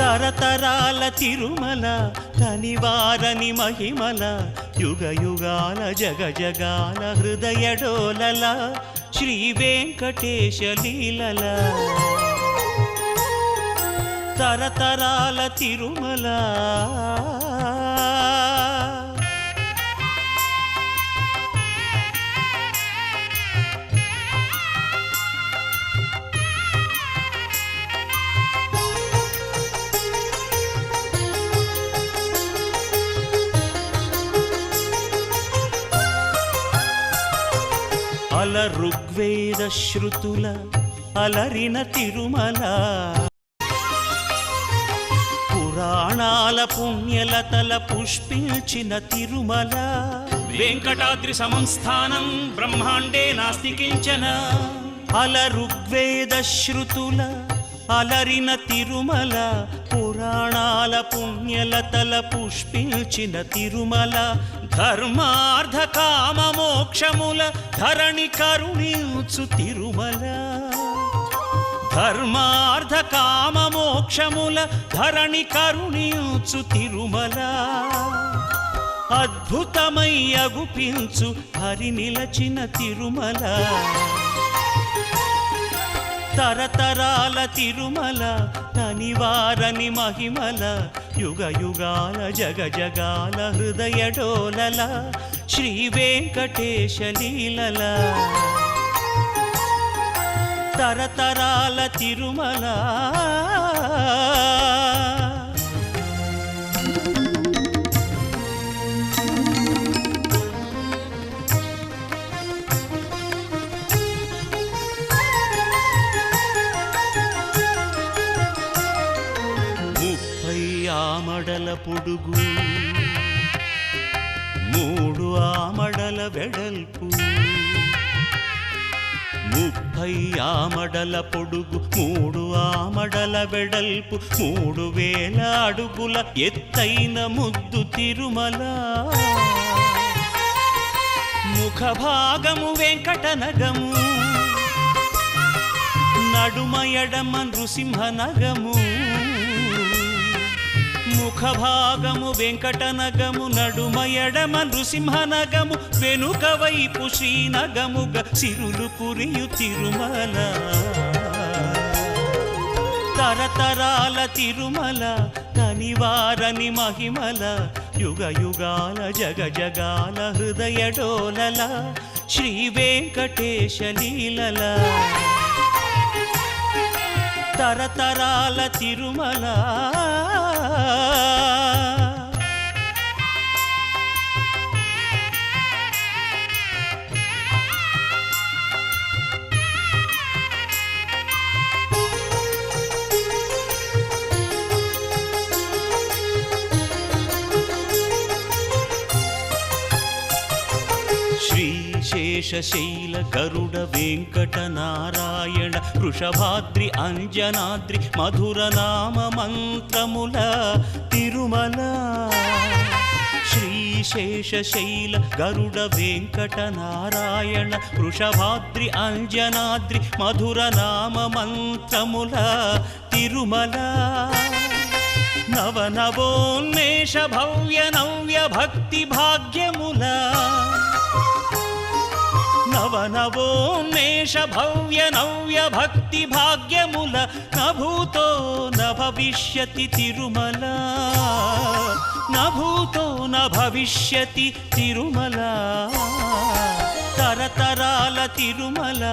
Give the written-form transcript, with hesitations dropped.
తరతరాల తిరుమల కనివారని మహిమల యుగ యుగాల జగ జగాల హృదయ డోలల శ్రీ వెంకటేశ లీలల తరతరాల తిరుమల అల ఋగ్వేద శృతుల అలరిన తిరుమల పురాణాల పుణ్యలతల పుష్పించిన తిరుమల వెంకటాద్రి సమం స్థానం బ్రహ్మాండే నాస్తి కించన. అల ఋగ్వేద శృతుల అలరిన తిరుమల పురాణాల పుణ్యలతల పుష్పించిన తిరుమల ధర్మార్థ కామ మోక్షముల ధరణి కరుణించు తిరుమల ధర్మార్థ కామ మోక్షముల ధరణి కరుణించు తిరుమల అద్భుతమై అగుపించు హరి నిలచిన తిరుమల తరతరాల తిరుమల కనివారని మహిమల యుగ యుగాల జగ జగాల హృదయ డోలల శ్రీ వెంకటేశ లీలల తరతరాల తిరుమల ఆమడల పొడుగు 3 ఆమడల వెడల్పు 30 ఆమడల పొడుగు 3 ఆమడల వెడల్పు 3000 అడుగుల ఎత్తైన ముద్దు తిరుమల ముఖ భాగము వెంకటనగము నడుమ ఎడమ నృసింహనగము ముఖ భాగము వెంకటనగము నడుమ ఎడమ నృసింహనగము వెనుక వైపు శ్రీనగముగ సిరులు కురియు తిరుమల తరతరాల తిరుమల కనివారని మహిమల యుగ యుగాల జగ జగాల హృదయ డోలల శ్రీ వెంకటేశ లీలల తరతరాల తిరుమల శేషశైల గరుడ వెంకట నారాయణ వృషభాద్రి అంజనాద్రి మధుర నామ మంత్రముల తిరుమల శ్రీశేషశైల గరుడ వెంకట నారాయణ వృషభాద్రి అంజనాద్రి మధుర నామ మంత్రముల తిరుమల నవనవోన్మేష భవ్య నవ్య భక్తి భాగ్యముల నవనవోన్మేష భవ్య నవ్య భక్తి భాగ్యముల నభూతో నభవిష్యతి తిరుమల నభూతో నభవిష్యతి తిరుమల తరతరాల తిరుమల